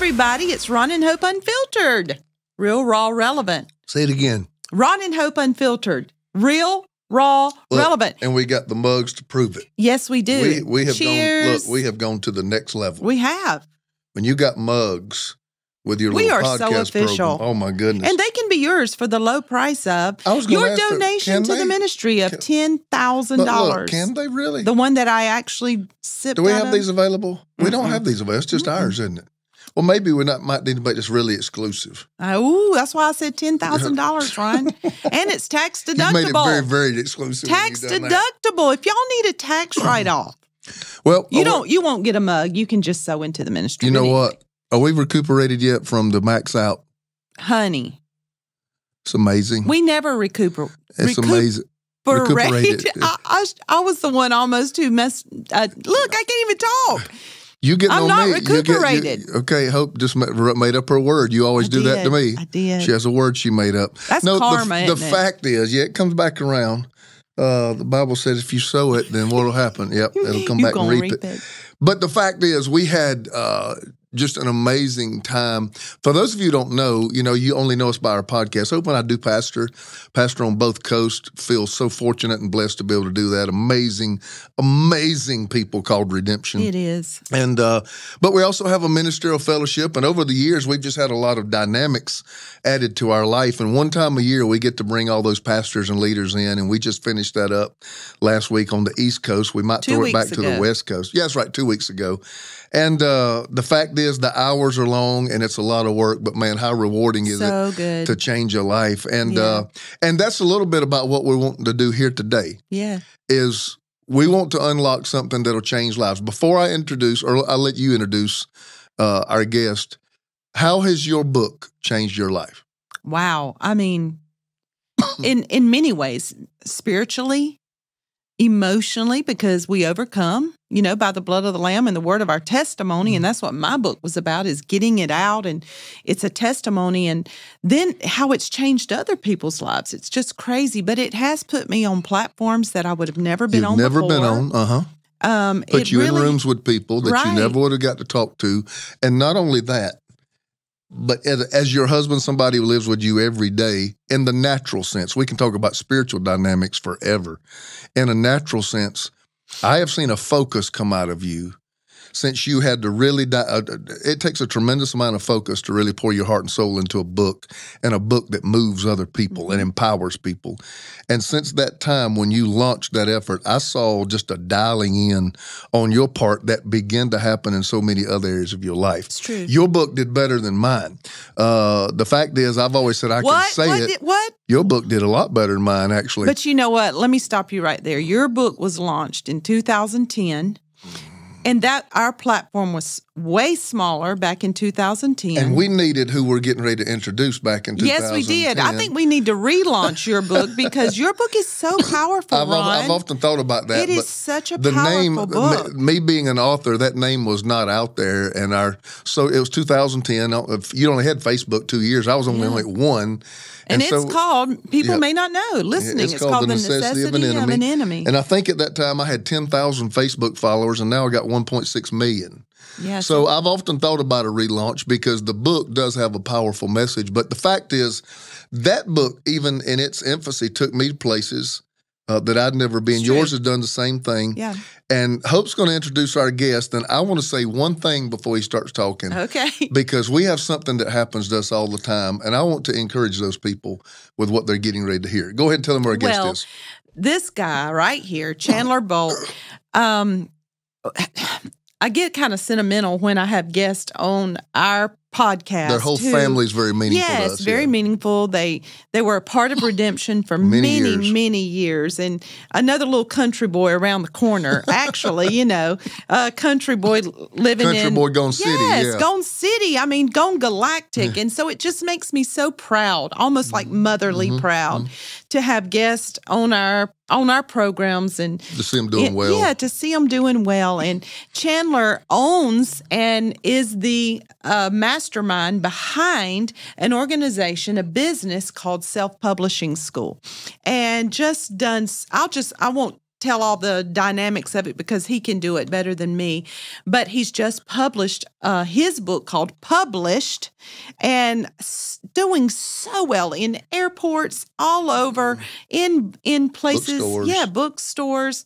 everybody. It's Ron and Hope Unfiltered. Real, raw, relevant. Say it again. Ron and Hope Unfiltered. Real, raw, relevant. And we got the mugs to prove it. Yes, we do. We have Cheers. we have gone to the next level. We have. When you got mugs with your We little are so podcast official. program. Oh my goodness. And they can be yours for the low price of your donation to the ministry of $10,000. Look, can they really? The one that I actually sipped Do we out have of? these available? We don't have these available. It's just ours, isn't it? Well, maybe we might need to make this really exclusive. Oh, that's why I said $10,000, Ron. And it's tax deductible. You made it very, very exclusive. Tax deductible. If y'all need a tax write-off, well, you won't get a mug. You can just sow into the ministry. You know what? Are we recuperated yet from the max out? Honey. It's amazing. We never recuperate. It's amazing. Recuperated. I was the one almost who messed. Look, I can't even talk. I'm not recuperated. Okay, Hope just made up her word. You always do that to me. I did. She has a word she made up. That's karma, The fact is, it comes back around. The Bible says if you sow it, then what will happen? Yep, it'll come back and reap it. But the fact is, we had just an amazing time. For those of you who don't know, you only know us by our podcast. Hope and I do pastor on both coasts. Feel so fortunate and blessed to be able to do that. Amazing, amazing people called Redemption. It is. And but we also have a ministerial fellowship, and over the years, we've just had a lot of dynamics added to our life. And one time a year, we get to bring all those pastors and leaders in, and we just finished that up last week on the East Coast. We might throw it back to the West Coast. Yeah, that's right, 2 weeks ago. And the fact is, the hours are long and it's a lot of work, but man, how rewarding is it to change your life? And and that's a little bit about what we're wanting to do here today. Yeah, is we want to unlock something that'll change lives. Before I introduce, or I'll let you introduce our guest, how has your book changed your life? Wow, I mean, in many ways, spiritually, emotionally, because we overcome, by the blood of the Lamb and the word of our testimony. And that's what my book was about, is getting it out. And it's a testimony. And then how it's changed other people's lives. It's just crazy. But it has put me on platforms that I would have never been on before. Never been on, Put you in rooms with people that you never would have got to talk to. And not only that, but as your husband, somebody who lives with you every day, in the natural sense, we can talk about spiritual dynamics forever. In a natural sense, I have seen a focus come out of you since you had to really, it takes a tremendous amount of focus to really pour your heart and soul into a book, and a book that moves other people and empowers people. And since that time when you launched that effort, I saw just a dialing in on your part that began to happen in so many other areas of your life. It's true. Your book did better than mine. The fact is, I've always said I can say it. What? Your book did a lot better than mine, actually. But you know what? Let me stop you right there. Your book was launched in 2010. And that our platform was way smaller back in 2010. And we needed who we're getting ready to introduce back in 2010. Yes, we did. I think we need to relaunch your book because your book is so powerful, Ron. I've often thought about that. It is such a powerful book. Me being an author, that name was not out there. So it was 2010. You only had Facebook 2 years. I was only one. And it's called, people may not know, listening, it's called The Necessity of an Enemy. And I think at that time I had 10,000 Facebook followers, and now I got 1.6 million. Yeah, so I've often thought about a relaunch because the book does have a powerful message. But the fact is, that book, even in its infancy, took me to places that I'd never been. Yours has done the same thing. Yeah. And Hope's going to introduce our guest, and I want to say one thing before he starts talking. Okay. Because we have something that happens to us all the time, and I want to encourage those people with what they're getting ready to hear. Go ahead and tell them who our guest is. This guy right here, Chandler Bolt, I get kind of sentimental when I have guests on our podcast. Their whole family is very meaningful to us. Yes, very meaningful. They were a part of Redemption for many years. And another little country boy around the corner, actually, a country boy living Country boy gone city, Yes, gone city. I mean, gone galactic. And so it just makes me so proud, almost like motherly proud, to have guests on our programs and to see them doing well. Yeah, to see them doing well. And Chandler owns and is the mastermind behind an organization, a business called Self-Publishing School, and just done. I won't tell all the dynamics of it because he can do it better than me. But he's just published his book called Published, and doing so well in airports all over, in places, bookstores. Bookstores.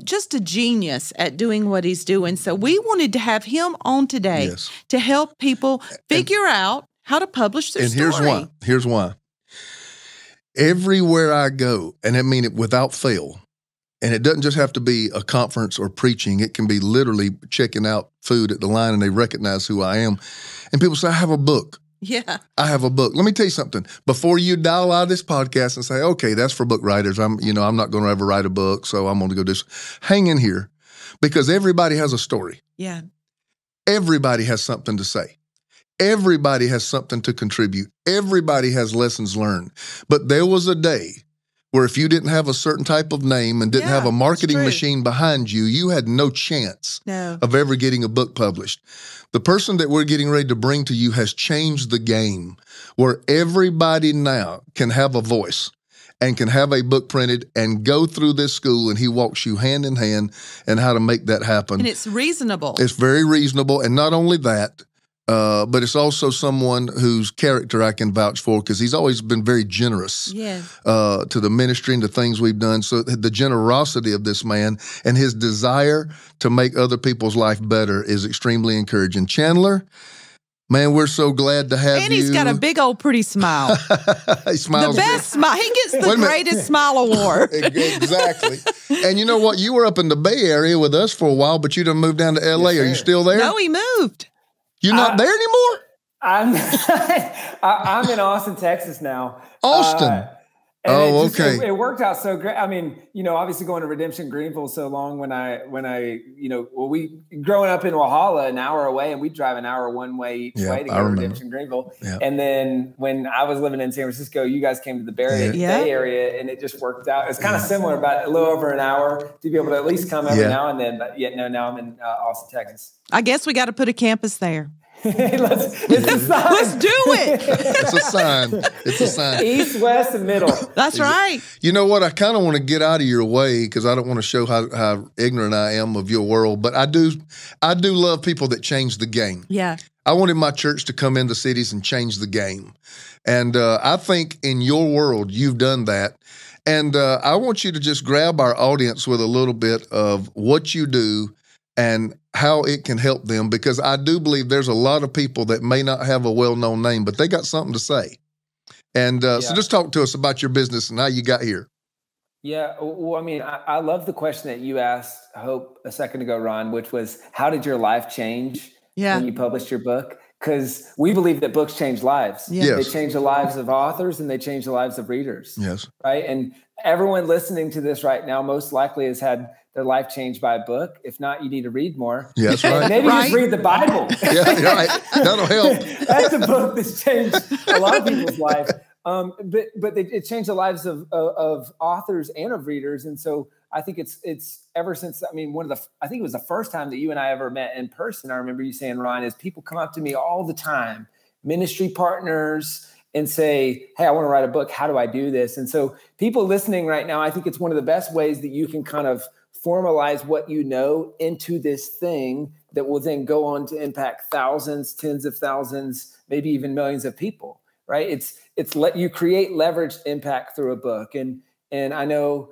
Just a genius at doing what he's doing. So we wanted to have him on today to help people figure out how to publish their story. And here's why. Everywhere I go, and I mean it without fail, and it doesn't just have to be a conference or preaching. It can be literally checking out food at the line and they recognize who I am. And people say, I have a book. Yeah. I have a book. Let me tell you something. Before you dial out of this podcast and say, okay, that's for book writers. I'm not going to ever write a book, so I'm going to go do this. Hang in here, because everybody has a story. Yeah. Everybody has something to say. Everybody has something to contribute. Everybody has lessons learned. But there was a day where if you didn't have a certain type of name and didn't have a marketing machine behind you, you had no chance of ever getting a book published. The person that we're getting ready to bring to you has changed the game, where everybody now can have a voice and can have a book printed and go through this school, and he walks you hand in hand in how to make that happen. And it's reasonable. It's very reasonable. And not only that, but it's also someone whose character I can vouch for, because he's always been very generous to the ministry and the things we've done. So the generosity of this man and his desire to make other people's life better is extremely encouraging. Chandler, man, we're so glad to have you. And he's got a big old pretty smile. He smiles. The best smile. He gets the greatest smile award. Exactly. And you know what? You were up in the Bay Area with us for a while, but you done moved down to L.A. Are you still there? No, he moved. You're not there anymore? I'm in Austin, Texas now. Austin. Okay. It worked out so great. I mean, obviously going to Redemption Greenville so long we growing up in Walhalla, an hour away, and we'd drive an hour one way each way to go to Redemption Greenville. Yeah. And then when I was living in San Francisco, you guys came to the Bay Area, and it just worked out. It's kind of similar, about a little over an hour to be able to at least come every now and then. But now I'm in Austin, Texas. I guess we got to put a campus there. It's a sign. Let's do it. It's a sign. It's a sign. East, west, and middle. That's right. You know what? I kind of want to get out of your way, because I don't want to show how ignorant I am of your world. But I do love people that change the game. Yeah. I wanted my church to come into cities and change the game. And I think in your world, you've done that. And I want you to just grab our audience with a little bit of what you do and how it can help them, because I do believe there's a lot of people that may not have a well-known name, but they got something to say. And so just talk to us about your business and how you got here. Yeah, well, I mean, I love the question that you asked, Hope, a second ago, Ron, which was, how did your life change when you published your book? Because we believe that books change lives. Yeah. They change the lives of authors, and they change the lives of readers. Yes. Right? And everyone listening to this right now most likely has had their life changed by a book. If not, you need to read more. Yeah, that's right. Maybe just read the Bible. Yeah, right. That'll help. That's a book that's changed a lot of people's life. But it changed the lives of authors and of readers. And so I think it's ever since, I mean, I think it was the first time that you and I ever met in person. I remember you saying, Ryan, is people come up to me all the time, ministry partners, and say, hey, I want to write a book. How do I do this? And so people listening right now, I think it's one of the best ways that you can kind of formalize what you know into this thing that will then go on to impact thousands, tens of thousands, maybe even millions of people, right? It's let you create leveraged impact through a book. And I know,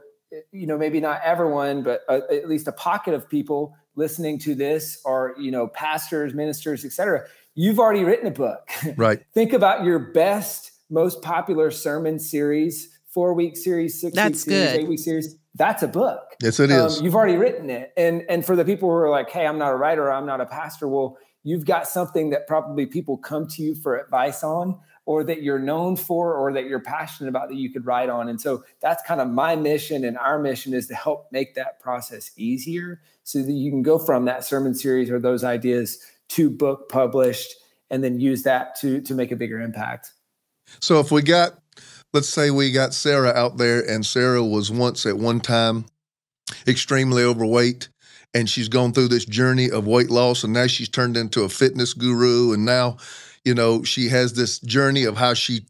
maybe not everyone, but at least a pocket of people listening to this are, pastors, ministers, et cetera. You've already written a book. Right. Think about your best, most popular sermon series, 4-week series, 6-week series, 8-week series. That's a book. Yes, it is. You've already written it. And for the people who are like, hey, I'm not a writer, or I'm not a pastor. Well, you've got something that probably people come to you for advice on, or that you're known for, or that you're passionate about, that you could write on. And so that's kind of my mission, and our mission is to help make that process easier so that you can go from that sermon series or those ideas to book published, and then use that to make a bigger impact. So if let's say we got Sarah out there, and Sarah was once at one time extremely overweight, and she's gone through this journey of weight loss, and now she's turned into a fitness guru, and now, she has this journey of how she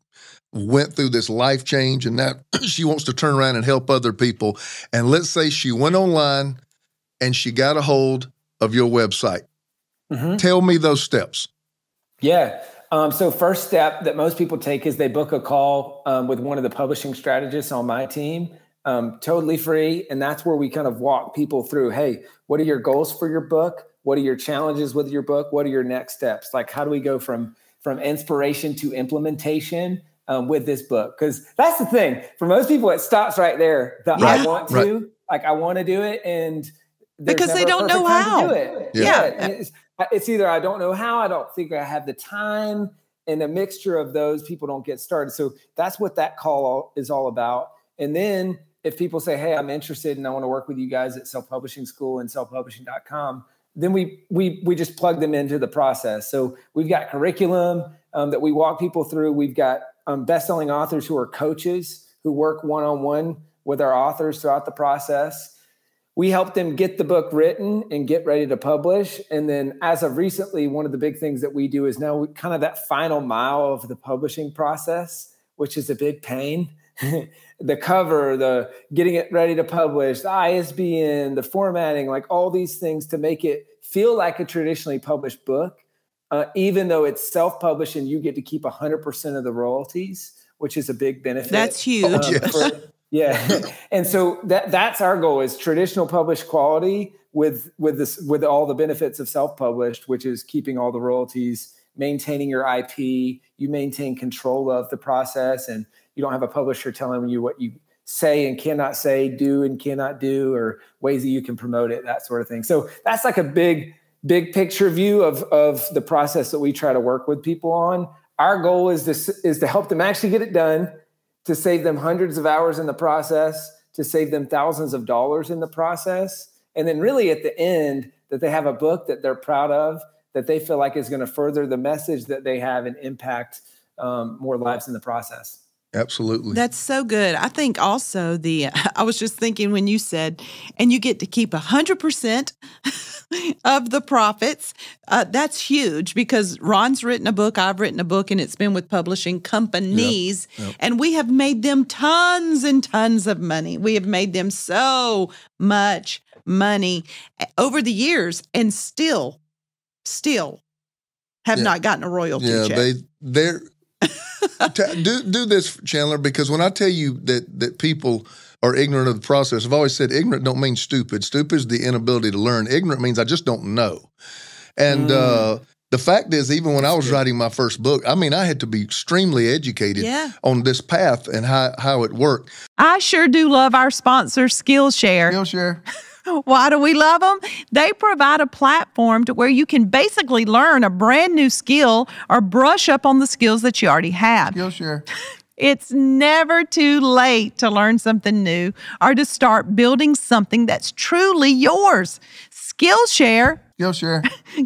went through this life change and now she wants to turn around and help other people. And let's say she went online and she got a hold of your website. Mm-hmm. Tell me those steps. Yeah. So first step that most people take is they book a call with one of the publishing strategists on my team, totally free. And that's where we kind of walk people through, hey, what are your goals for your book? What are your challenges with your book? What are your next steps? Like, how do we go from inspiration to implementation with this book? Because that's the thing. For most people, it stops right there. I want to, I want to do it. And because they don't know how. To do it. Yeah. It's either I don't know how, I don't think I have the time, and a mixture of those, people don't get started. So that's what that call is all about. And then if people say, hey, I'm interested and I want to work with you guys at Self-Publishing School and selfpublishing.com, then we just plug them into the process. So we've got curriculum that we walk people through. We've got best-selling authors who are coaches who work one-on-one with our authors throughout the process. We help them get the book written and get ready to publish. And then as of recently, one of the big things that we do is now kind of that final mile of the publishing process, which is a big pain. The cover, the getting it ready to publish, the ISBN, the formatting, like all these things to make it feel like a traditionally published book, even though it's self-published and you get to keep 100% of the royalties, which is a big benefit. That's huge. Yeah. And so that's our goal, is traditional published quality with all the benefits of self-published, which is keeping all the royalties, maintaining your IP, you maintain control of the process, and you don't have a publisher telling you what you say and cannot say, do and cannot do, or ways that you can promote it, that sort of thing. So that's like a big picture view of the process that we try to work with people on. Our goal is to help them actually get it done, to save them hundreds of hours in the process, to save them thousands of dollars in the process. And then really at the end, that they have a book that they're proud of, that they feel like is going to further the message that they have and impact more lives in the process. Absolutely. That's so good. I think also I was just thinking when you said, and you get to keep 100% of the profits. That's huge, because Ron's written a book, I've written a book, and it's been with publishing companies, and we have made them tons and tons of money. We have made them so much money over the years, and still have not gotten a royalty check. They're do this, Chandler, because when I tell you that people are ignorant of the process, I've always said ignorant don't mean stupid. Stupid is the inability to learn. Ignorant means I just don't know. And the fact is, even when I was writing my first book, I mean, I had to be extremely educated on this path and how it worked. I sure do love our sponsor, Skillshare. Skillshare. Why do we love them? They provide a platform to where you can basically learn a brand new skill or brush up on the skills that you already have. Skillshare. It's never too late to learn something new or to start building something that's truly yours. Skillshare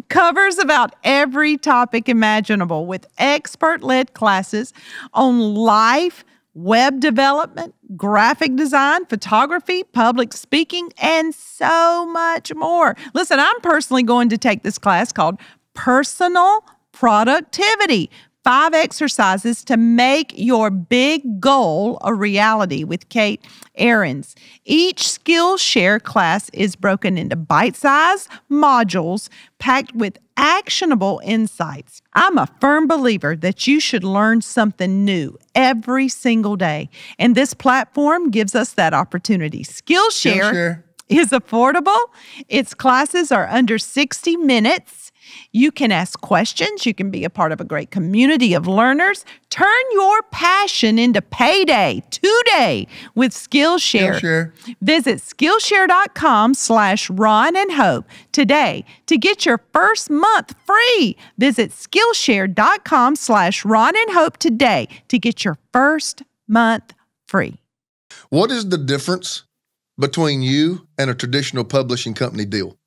covers about every topic imaginable, with expert-led classes on life, web development, graphic design, photography, public speaking, and so much more. Listen, I'm personally going to take this class called Personal Productivity. 5 exercises to make your big goal a reality with Kate Ahrens. Each Skillshare class is broken into bite-sized modules packed with actionable insights. I'm a firm believer that you should learn something new every single day, and this platform gives us that opportunity. Skillshare is affordable. Its classes are under 60 minutes. You can ask questions. You can be a part of a great community of learners. Turn your passion into payday today with Skillshare. Visit Skillshare.com/Ron and Hope today to get your first month free. Visit Skillshare.com/Ron and Hope today to get your first month free. What is the difference between you and a traditional publishing company deal?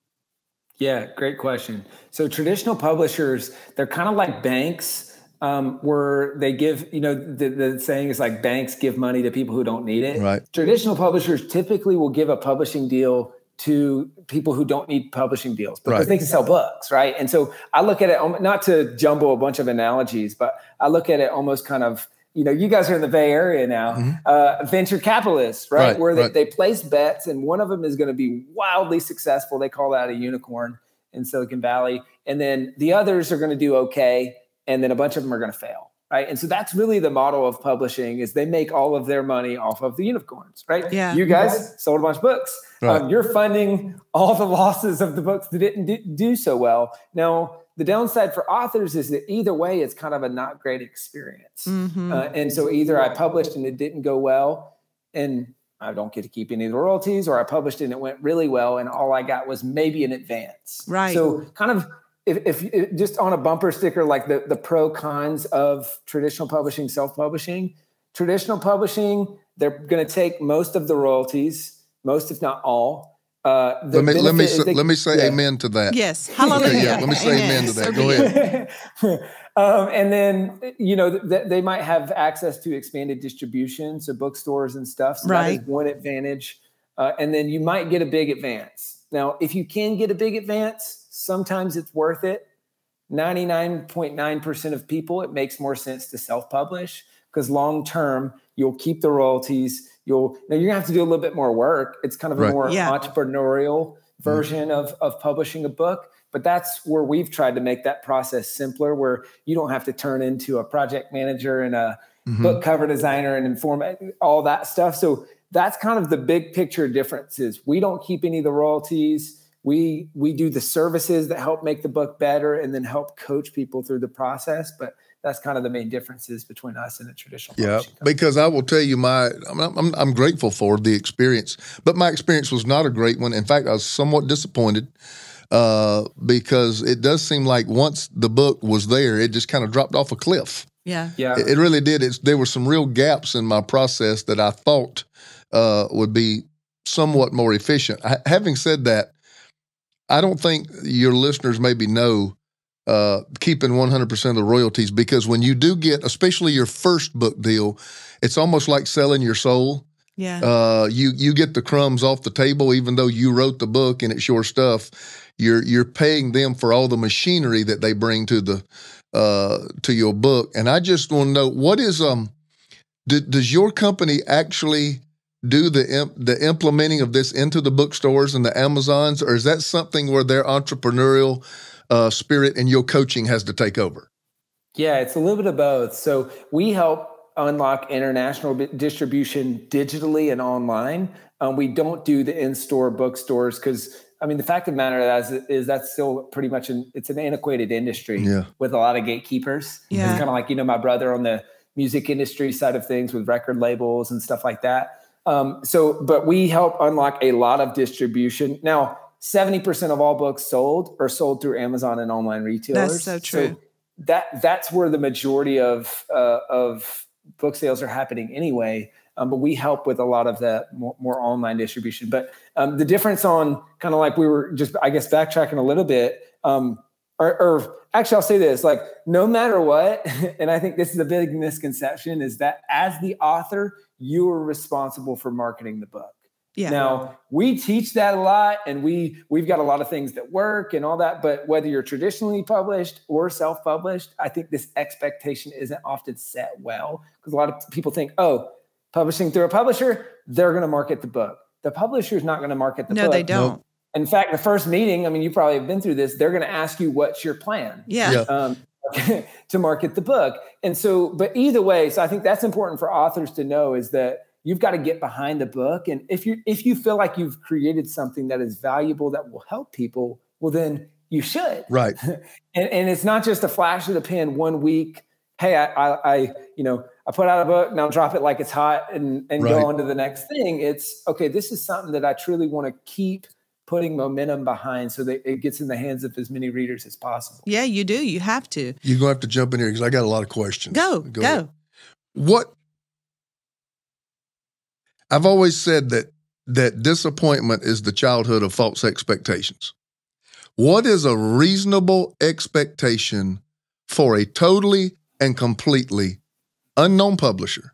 Yeah, great question. So traditional publishers, they're kind of like banks, where they give, the saying is like banks give money to people who don't need it. Right. Traditional publishers typically will give a publishing deal to people who don't need publishing deals because they can sell books, right? And so I look at it, not to jumble a bunch of analogies, but I look at it almost kind of you guys are in the Bay Area now, venture capitalists, right? Where they place bets, and one of them is going to be wildly successful. They call that a unicorn in Silicon Valley. And then the others are going to do okay. And then a bunch of them are going to fail, right? And so that's really the model of publishing, is they make all of their money off of the unicorns, right? Yeah. You guys sold a bunch of books. Right. You're funding all the losses of the books that didn't do so well. Now, the downside for authors is that either way, it's kind of a not great experience. And so either I published and it didn't go well, and I don't get to keep any of the royalties, or I published and it went really well, and all I got was maybe an advance. Right. So kind of, if just on a bumper sticker, like the pro cons of traditional publishing, self-publishing. Traditional publishing, they're going to take most of the royalties, most if not all. Let me say amen to that. Yes, hallelujah. Let me say amen to that. Go ahead. And then they might have access to expanded distribution, so bookstores and stuff. So that is one advantage. And then you might get a big advance. Now, if you can get a big advance, sometimes it's worth it. 99.9% of people, it makes more sense to self-publish, because long term you'll keep the royalties. You're gonna have to do a little bit more work. It's kind of a more entrepreneurial version of publishing a book, but that's where we've tried to make that process simpler, where you don't have to turn into a project manager and a book cover designer and inform all that stuff. So that's kind of the big picture differences. We don't keep any of the royalties. We do the services that help make the book better and then help coach people through the process. But that's kind of the main differences between us and the traditional publishing company. Because I will tell you, I'm grateful for the experience, but my experience was not a great one. In fact, I was somewhat disappointed because it does seem like once the book was there, it just kind of dropped off a cliff. Yeah. It really did. There were some real gaps in my process that I thought would be somewhat more efficient. Having said that, I don't think your listeners maybe know keeping 100% of the royalties, because when you do get, especially your first book deal, it's almost like selling your soul. Yeah. You get the crumbs off the table, even though you wrote the book and it's your stuff. You're paying them for all the machinery that they bring to the to your book. And I just want to know, what is does your company actually do the implementing of this into the bookstores and the Amazons, or is that something where their entrepreneurial spirit and your coaching has to take over? Yeah, it's a little bit of both. So we help unlock international distribution digitally and online. We don't do the in-store bookstores because, the fact of the matter is that's still pretty much it's an antiquated industry with a lot of gatekeepers. Yeah. It's kind of like, my brother on the music industry side of things with record labels and stuff like that. But we help unlock a lot of distribution. Now, 70% of all books sold are sold through Amazon and online retailers. That's so true. So that's where the majority of book sales are happening anyway. But we help with a lot of the more online distribution. But the difference on kind of like we were just, I guess, backtracking a little bit, or actually I'll say this, like no matter what, and I think this is a big misconception, is that as the author, you are responsible for marketing the book. Yeah. Now, we teach that a lot, and we've got a lot of things that work and all that, but whether you're traditionally published or self-published, I think this expectation isn't often set well, because a lot of people think, publishing through a publisher, they're going to market the book. The publisher's not going to market the book. No, they don't. Nope. In fact, the first meeting, you probably have been through this, they're going to ask you, what's your plan? Yeah. To market the book. And so, but either way, so I think that's important for authors to know, is that you've got to get behind the book. And if you feel like you've created something that is valuable, that will help people, well, then you should. Right. And it's not just a flash of the pen 1 week. Hey, I put out a book, now drop it like it's hot and go on to the next thing. It's okay. This is something that I truly want to keep putting momentum behind so that it gets in the hands of as many readers as possible. Yeah, you do. You have to. You're going to have to jump in here because I got a lot of questions. Go. What? I've always said that disappointment is the childhood of false expectations. What is a reasonable expectation for a totally and completely unknown publisher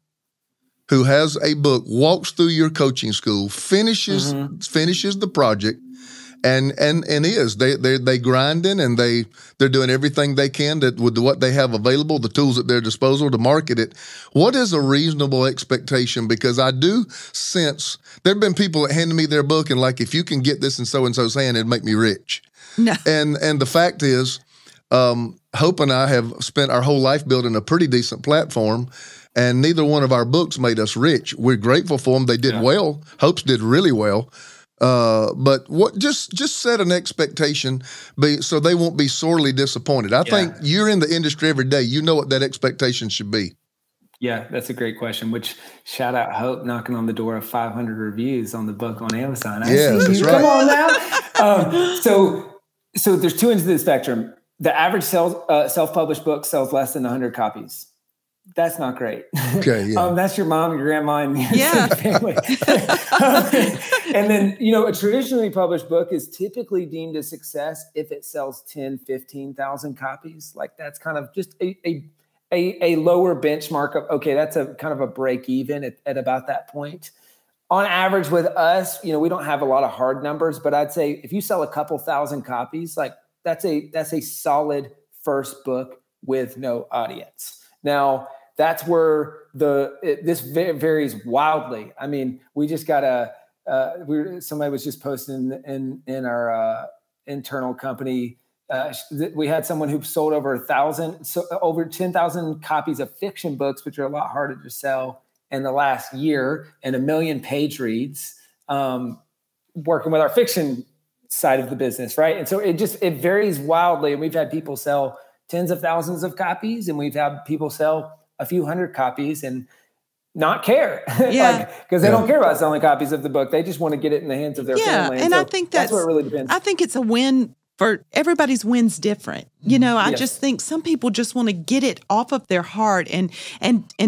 who has a book, walks through your coaching school, finishes the project, And they grinding, and they're doing everything they can with what they have available, the tools at their disposal to market it. What is a reasonable expectation? Because I do sense there've been people that handed me their book and like, if you can get this in so and so's hand, it'd make me rich. No. And the fact is, Hope and I have spent our whole life building a pretty decent platform, and neither one of our books made us rich. We're grateful for them. They did well. Hope's did really well. But just set an expectation so they won't be sorely disappointed. I think you're in the industry every day. You know what that expectation should be. Yeah, that's a great question, which shout out Hope knocking on the door of 500 reviews on the book on Amazon. Yes, that's right. Come on now. So there's two ends of the spectrum. The average self-published book sells less than 100 copies. That's not great. Okay, yeah. That's your mom, your grandma, and your family. And then, a traditionally published book is typically deemed a success if it sells 10, 15,000 copies. Like that's kind of just a lower benchmark of, okay, that's a kind of a break even at about that point. On average with us, we don't have a lot of hard numbers, but I'd say if you sell a couple thousand copies, like that's a solid first book with no audience. Now, that's where this varies wildly. I mean, we just got somebody was just posting in our internal company. We had someone who sold over 10,000 copies of fiction books, which are a lot harder to sell in the last year, and 1 million page reads, working with our fiction side of the business, right? And so it varies wildly. And we've had people sell tens of thousands of copies, and we've had people sell a few hundred copies and not care. Because they don't care about selling copies of the book. They just want to get it in the hands of their family. And so I think that's where it really depends. I think it's a win for everybody's win's different. I just think some people just want to get it off of their heart and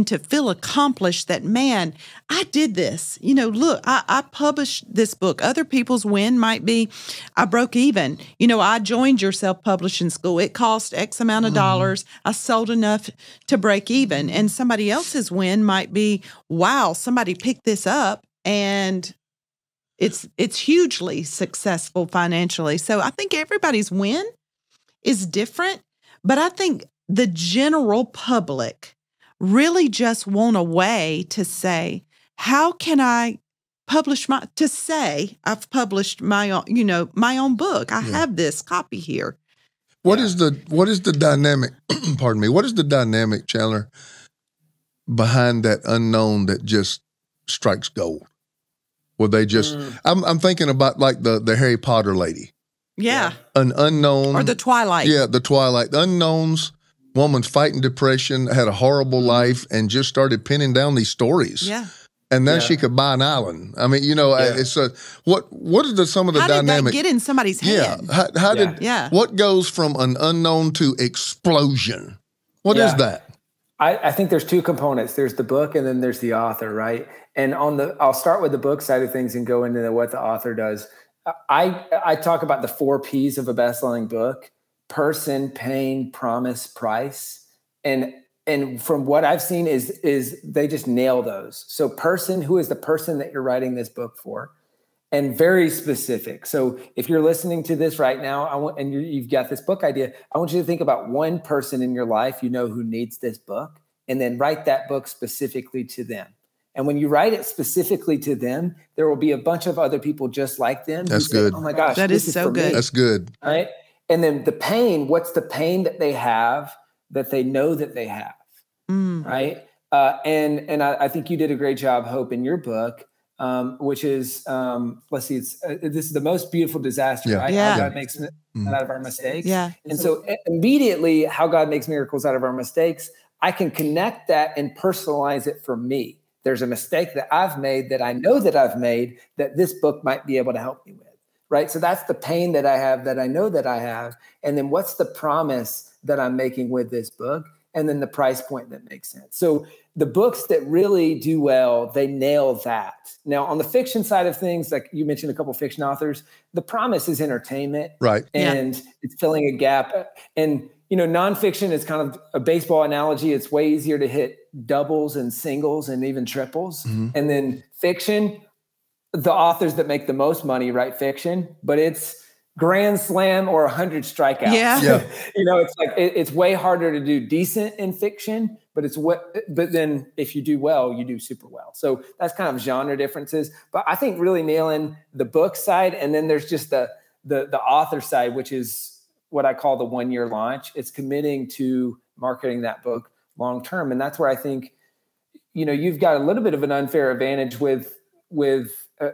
to feel accomplished that, man, I did this. Look, I published this book. Other people's win might be, I broke even. I joined your self-publishing school. It cost X amount of dollars. I sold enough to break even. And somebody else's win might be, wow, somebody picked this up and it's hugely successful financially. So I think everybody's win is different, but I think the general public really just want a way to say, how can I publish I've published my own, my own book. I have this copy here. What is the dynamic, pardon me, what is the dynamic, Chandler, behind that unknown that just strikes gold? Well, they just, I'm thinking about like the Harry Potter lady. Yeah. An unknown. Or the Twilight. Yeah, the Twilight. The unknowns, woman's fighting depression, had a horrible life, and just started pinning down these stories. Yeah. And then she could buy an island. I mean, it's what are some of the dynamic? How did that get in somebody's head? What goes from an unknown to explosion? What is that? I think there's two components. There's the book and then there's the author, right? And I'll start with the book side of things and go into what the author does. I talk about the 4 P's of a best-selling book: person, pain, promise, price. And from what I've seen is they just nail those. So person, who is the person that you're writing this book for? And very specific. So if you're listening to this right now, you've got this book idea, I want you to think about one person in your life who needs this book, and then write that book specifically to them. And when you write it specifically to them, there will be a bunch of other people just like them. That's good. Oh my gosh, that is so good. That's good. Right? And then the pain, what's the pain that they have that they know that they have? Right? And I think you did a great job, Hope, in your book. Which is, let's see, this is the most beautiful disaster, right? Yeah. How God makes out of our mistakes. Yeah. And so immediately, how God makes miracles out of our mistakes, I can connect that and personalize it for me. There's a mistake that I've made that I know that I've made that this book might be able to help me with, right? So that's the pain that I have that I know that I have. And then what's the promise that I'm making with this book? And then the price point that makes sense. So the books that really do well, they nail that. Now, on the fiction side of things, like you mentioned a couple of fiction authors, the promise is entertainment. Right. And it's filling a gap. And, nonfiction is kind of a baseball analogy. It's way easier to hit doubles and singles and even triples. Mm-hmm. And then fiction, the authors that make the most money write fiction, but it's grand slam or 100 strikeouts. Yeah. It's like it's way harder to do decent in fiction, but then if you do well, you do super well. So that's kind of genre differences. But I think really nailing the book side, and then there's just the author side, which is what I call the 1-year launch. It's committing to marketing that book long term, and that's where I think you've got a little bit of an unfair advantage with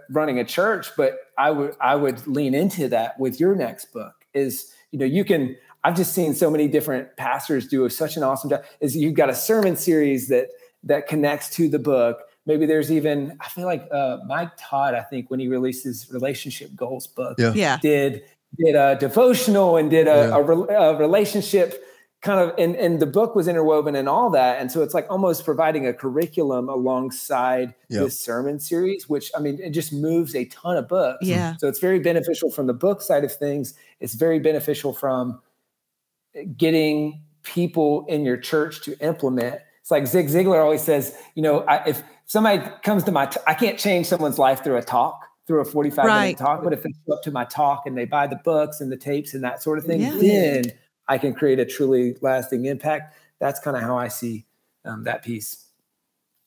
running a church, but I would lean into that with your next book. Is I've just seen so many different pastors do such an awesome job. Is you've got a sermon series that connects to the book. Maybe there's even, I feel like Mike Todd, I think when he released his relationship goals book, did a devotional and did a relationship kind of, and the book was interwoven and all that. And so it's like almost providing a curriculum alongside this sermon series, which, I mean, it just moves a ton of books. Yeah. So it's very beneficial from the book side of things. It's very beneficial from getting people in your church to implement. It's like Zig Ziglar always says, if somebody comes to I can't change someone's life through a talk, through a 45-minute talk, but if they go up to my talk and they buy the books and the tapes and that sort of thing, then I can create a truly lasting impact. That's kind of how I see that piece.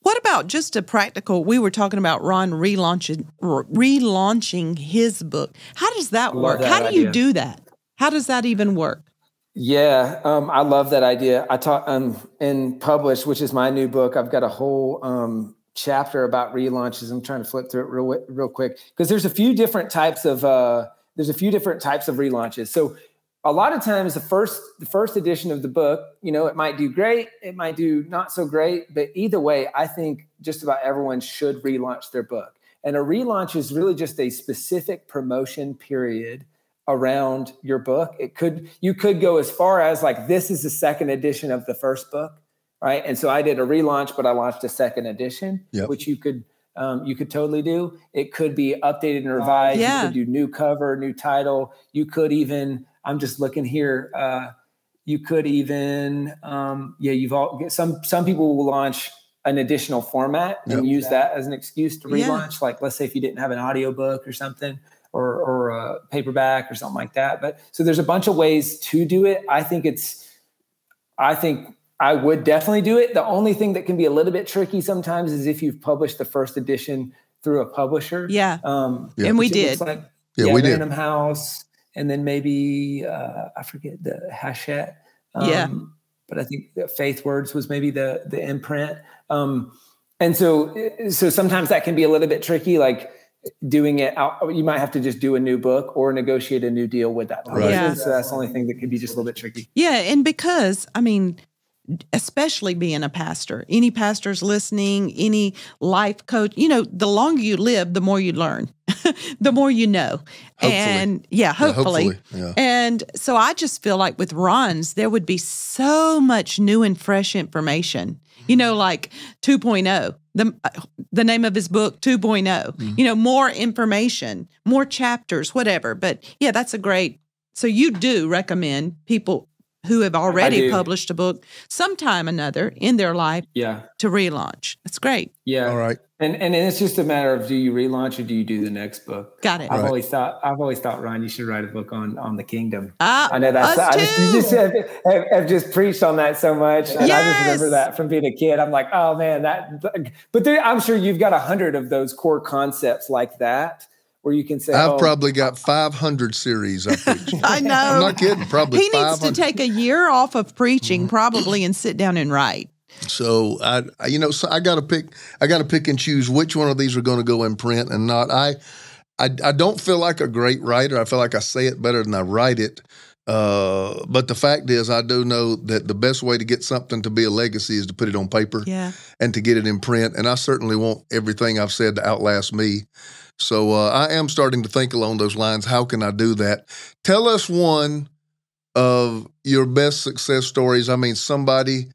What about just a practical? We were talking about Ron relaunching his book. How does that work? How do you do that? How does that even work? Yeah, I love that idea. I taught in Published, which is my new book. I've got a whole chapter about relaunches. I'm trying to flip through it real quick because there's a few different types of relaunches. So a lot of times the first edition of the book, it might do great, it might do not so great, but either way, I think just about everyone should relaunch their book. And a relaunch is really just a specific promotion period around your book. You could go as far as like, this is the second edition of the first book, right? And so I did a relaunch, but I launched a second edition, which you could totally do. It could be updated and revised. You could do new cover, new title. You could even, I'm just looking here. You could even, some people will launch an additional format and use that as an excuse to relaunch. Like, let's say if you didn't have an audiobook or something, or a paperback or something like that. But so there's a bunch of ways to do it. I think I would definitely do it. The only thing that can be a little bit tricky sometimes is if you've published the first edition through a publisher. Yeah. And we did. Like, we did. Random House. And then maybe, I forget the Hachette. But I think Faith Words was maybe the imprint. And so sometimes that can be a little bit tricky, like doing it out. You might have to just do a new book or negotiate a new deal with that publisher. Yeah. So that's the only thing that could be just a little bit tricky. Yeah. And because, I mean, especially being a pastor, any pastors listening, any life coach, the longer you live, the more you learn, the more you know. Hopefully. And hopefully. Yeah. And so I just feel like with Ron's, there would be so much new and fresh information, like 2.0, the name of his book, 2.0, more information, more chapters, whatever. But that's a great, so you do recommend people who have already published a book sometime or another in their life to relaunch. That's great. Yeah. All right. And it's just a matter of, do you relaunch or do you do the next book? Got it. I've always thought, Ryan, you should write a book on the kingdom. I know that's, you just have just preached on that so much. And I just remember that from being a kid. I'm like, oh man, I'm sure you've got 100 of those core concepts like that, where you can say, I've probably got 500 series I preached. I know. I'm not kidding. Probably he 500. needs to take a year off of preaching probably and sit down and write. So I got to pick and choose which one of these are going to go in print and not. I don't feel like a great writer. I feel like I say it better than I write it. But the fact is, I do know that the best way to get something to be a legacy is to put it on paper and to get it in print. And I certainly want everything I've said to outlast me. So I am starting to think along those lines. How can I do that? Tell us one of your best success stories. I mean, somebody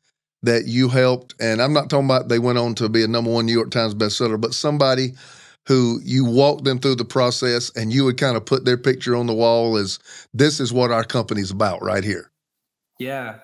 that you helped, and I'm not talking about they went on to be a #1 New York Times bestseller, but somebody who you walked them through the process and you would kind of put their picture on the wall as, this is what our company's about right here. Yeah,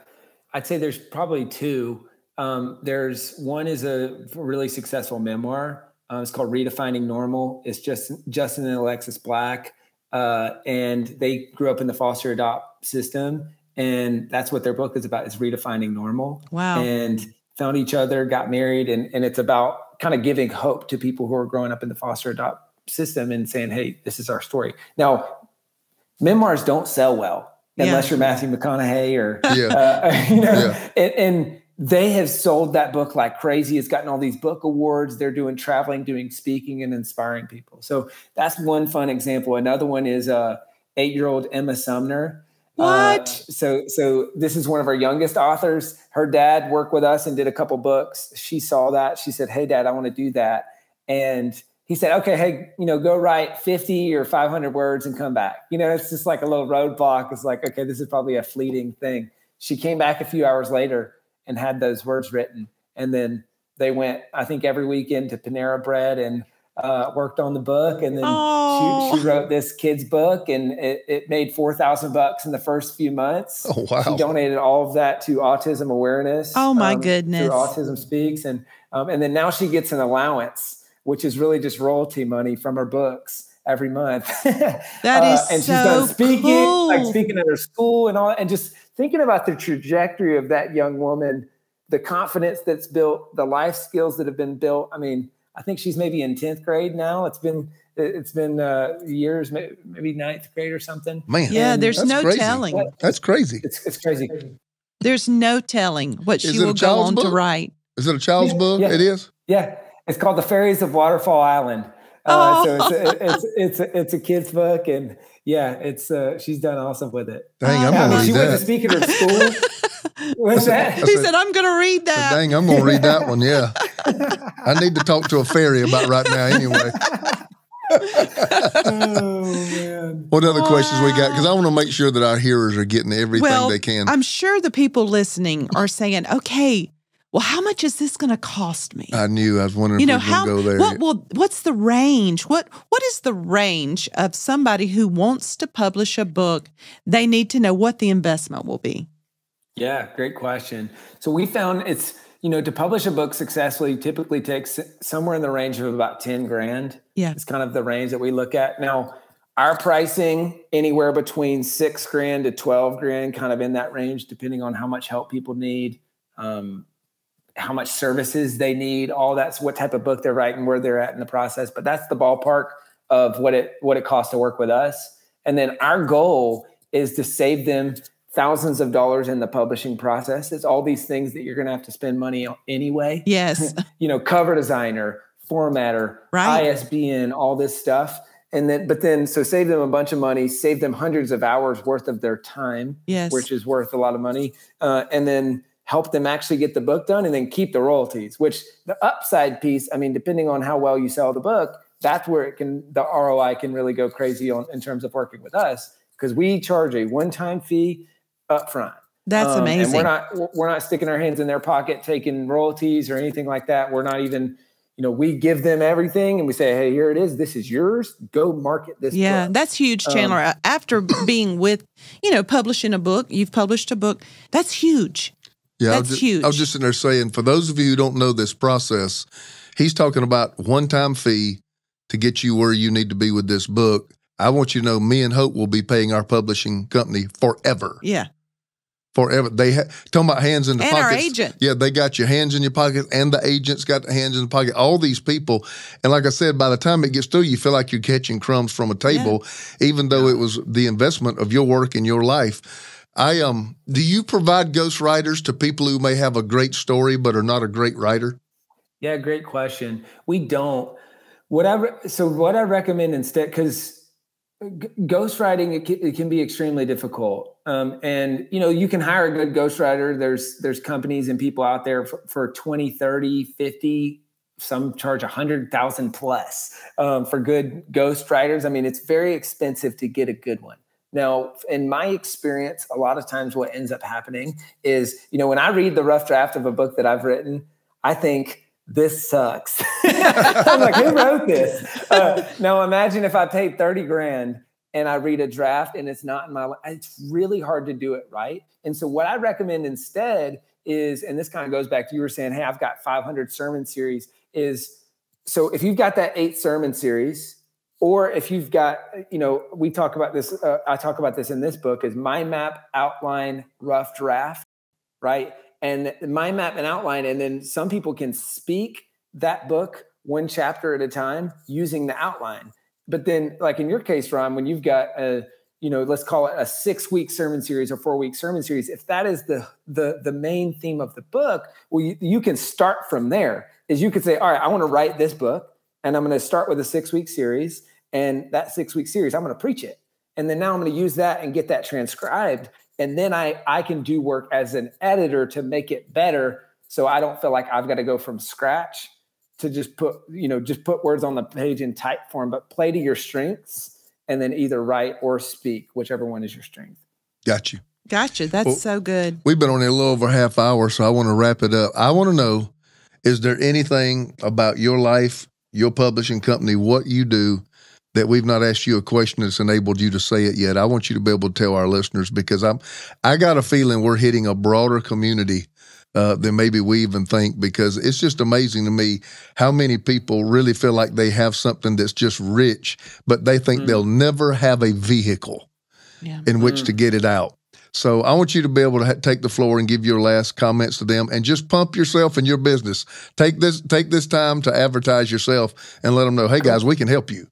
I'd say there's probably two. There's one is a really successful memoir. It's called Redefining Normal. It's just Justin and Alexis Black. and they grew up in the foster adopt system. And that's what their book is about, is redefining normal. Wow. And found each other, got married. And it's about kind of giving hope to people who are growing up in the foster adopt system and saying, hey, this is our story. Now, memoirs don't sell well unless you're Matthew McConaughey or, and they have sold that book like crazy. It's gotten all these book awards. They're doing traveling, doing speaking, and inspiring people. So that's one fun example. Another one is 8-year-old Emma Sumner. What? So this is one of our youngest authors. Her dad worked with us and did a couple books. She saw that. She said, hey, Dad, I want to do that. And he said, okay, hey, go write 50 or 500 words and come back. It's just like a little roadblock. It's like, okay, this is probably a fleeting thing. She came back a few hours later and had those words written. And then they went, I think, every weekend to Panera Bread and worked on the book. And then she wrote this kid's book, and it made $4,000 in the first few months. Oh, wow. She donated all of that to autism awareness. Oh, my goodness. Through Autism Speaks. And then now she gets an allowance, which is really just royalty money from her books every month. That is and she's so done speaking, cool. like speaking at her school and all, and just thinking about the trajectory of that young woman, the confidence that's built, the life skills that have been built. I mean, I think she's maybe in 10th grade now. It's been years, maybe 9th grade or something. Man, yeah, there's no crazy. telling. That's crazy. It's crazy. There's no telling what she will go on to write. Is it a child's book? Yeah. It is? Yeah. It's called The Fairies of Waterfall Island. So it's a kid's book, and she's done awesome with it. Dang, I'm gonna read she that. went to speak at her school. What's that? He said, I'm going to read that. Dang, I'm going to read that one. Yeah, I need to talk to a fairy about right now. Anyway. Oh man! What other questions we got? Because I want to make sure that our hearers are getting everything they can. I'm sure the people listening are saying, okay, well, how much is this going to cost me? I knew. I was wondering if we were going to go there. What's the range? What is the range of somebody who wants to publish a book? They need to know what the investment will be. Yeah, great question. So we found it's, to publish a book successfully typically takes somewhere in the range of about 10 grand. Yeah. It's kind of the range that we look at. Now, our pricing anywhere between 6 grand to 12 grand, kind of in that range, depending on how much help people need, how much services they need, all that's what type of book they're writing, where they're at in the process. But that's the ballpark of what it costs to work with us. And then our goal is to save them thousands of dollars in the publishing process. It's all these things that you're going to have to spend money on anyway. Yes. Cover designer, formatter, right. ISBN, all this stuff. So save them a bunch of money, save them hundreds of hours worth of their time, yes, which is worth a lot of money. And then help them actually get the book done and then keep the royalties, which the upside piece, I mean, depending on how well you sell the book, that's where the ROI can really go crazy in terms of working with us, because we charge a one-time fee up front. That's amazing. And we're not sticking our hands in their pocket, taking royalties or anything like that. We're not even, we give them everything and we say, hey, here it is. This is yours. Go market this book. That's huge, Chandler. After being with, publishing a book, you've published a book. That's huge. Yeah, huge. I was just in there saying, for those of you who don't know this process, he's talking about one-time fee to get you where you need to be with this book. I want you to know, me and Hope will be paying our publishing company forever. Yeah. Forever. Talking about hands in the pockets. And our agent. Yeah, they got your hands in your pocket, and the agent's got the hands in the pocket. All these people. And like I said, by the time it gets through, you feel like you're catching crumbs from a table, even though it was the investment of your work and your life. Do you provide ghostwriters to people who may have a great story but are not a great writer? Yeah, great question. We don't. What I recommend instead, because ghostwriting, it can be extremely difficult. And, you can hire a good ghostwriter. There's companies and people out there for 20, 30, 50, some charge 100,000 plus for good ghostwriters. I mean, it's very expensive to get a good one. Now, in my experience, a lot of times what ends up happening is, when I read the rough draft of a book that I've written, I think, this sucks. I'm like, who wrote this? Now imagine if I paid 30 grand and I read a draft and it's not in it's really hard to do it right. And so what I recommend instead is, and this kind of goes back to, you were saying, hey, I've got 500 sermon series, so if you've got that 8 sermon series, Or if you've got, we talk about this, I talk about this in this book, is mind map, outline, rough draft, right? And mind map and outline. And then some people can speak that book one chapter at a time using the outline. But then, like in your case, Ron, when you've got let's call it a 6-week sermon series or 4-week sermon series, if that is the main theme of the book, well, you can start from there. Is you could say, all right, I want to write this book, and I'm going to start with a 6-week series. And that 6-week series, I'm going to preach it. And then now I'm going to use that and get that transcribed. And then I can do work as an editor to make it better. So I don't feel like I've got to go from scratch to just put words on the page in type form, but play to your strengths and then either write or speak, whichever one is your strength. Gotcha. That's so good. We've been on a little over a half hour, so I want to wrap it up. I want to know, is there anything about your life, your publishing company, what you do, that we've not asked you a question that's enabled you to say it yet? I want you to be able to tell our listeners, because I got a feeling we're hitting a broader community than maybe we even think, because it's just amazing to me how many people really feel like they have something that's just rich, but they think they'll never have a vehicle in which to get it out. So I want you to be able to take the floor and give your last comments to them, and just pump yourself and your business. Take this time to advertise yourself and let them know, hey guys, we can help you.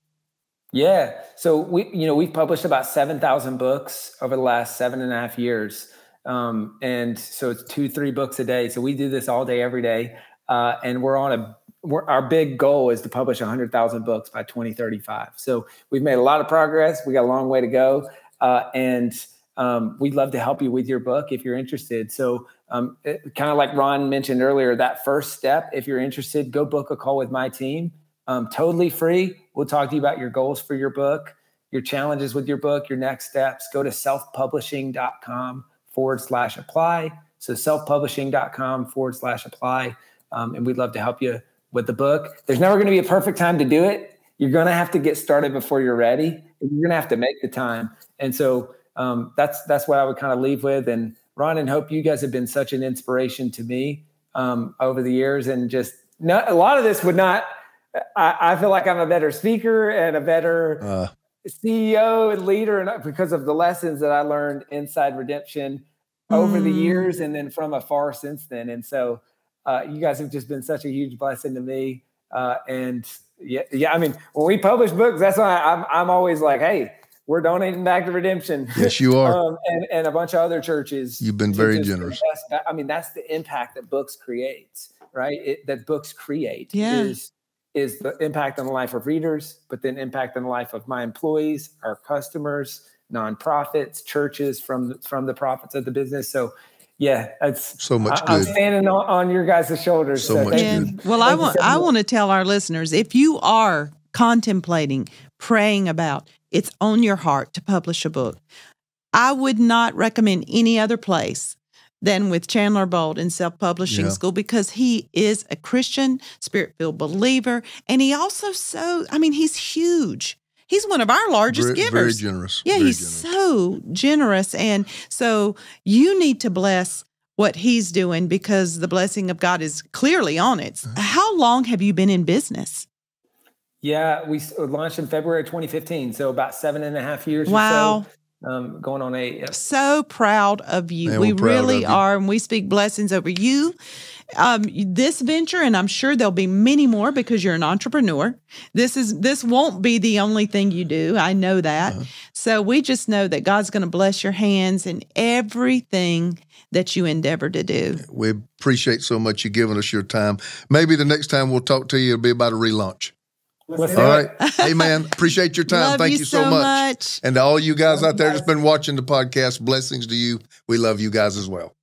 Yeah. So we've published about 7,000 books over the last 7.5 years. And so it's 2-3 books a day. So we do this all day, every day. And our big goal is to publish 100,000 books by 2035. So we've made a lot of progress. We got a long way to go. And we'd love to help you with your book if you're interested. So kind of like Ron mentioned earlier, that first step, if you're interested, go book a call with my team. Totally free. We'll talk to you about your goals for your book, your challenges with your book, your next steps. Go to selfpublishing.com/apply. So selfpublishing.com/apply. And we'd love to help you with the book. There's never going to be a perfect time to do it. You're going to have to get started before you're ready. And you're going to have to make the time. And so that's what I would kind of leave with. And Ron and Hope, you guys have been such an inspiration to me over the years. And just a lot of this would not... I feel like I'm a better speaker and a better CEO and leader, and because of the lessons that I learned inside Redemption over the years, and then from afar since then. And so you guys have just been such a huge blessing to me. And yeah, I mean, when we publish books, that's why I'm always like, hey, we're donating back to Redemption. Yes, you are. And a bunch of other churches. You've been very generous. I mean, that's the impact that books creates, right? That books create is the impact on the life of readers, but then impact on the life of my employees, our customers, nonprofits, churches from the profits of the business. So yeah, that's so much good. I'm standing on your guys' shoulders. So much good. Well, I want to tell our listeners, if you are contemplating, praying about, it's on your heart to publish a book, I would not recommend any other place than with Chandler Bolt in Self-Publishing School, because he is a Christian, Spirit-filled believer, and he also he's huge. He's one of our largest givers. Very generous. Yeah, he's so generous. And so you need to bless what he's doing, because the blessing of God is clearly on it. How long have you been in business? Yeah, we launched in February 2015, so about 7.5 years wow. or so. Going on so proud of you. Man, we really are, and we speak blessings over you. This venture, and I'm sure there'll be many more, because you're an entrepreneur. This won't be the only thing you do. I know that. So we just know that God's going to bless your hands in everything that you endeavor to do. We appreciate so much you giving us your time. Maybe the next time we'll talk to you, it'll be about a relaunch. All right. Hey, man, appreciate your time. Thank you so much. And to all you guys out there that's been watching the podcast, blessings to you. We love you guys as well.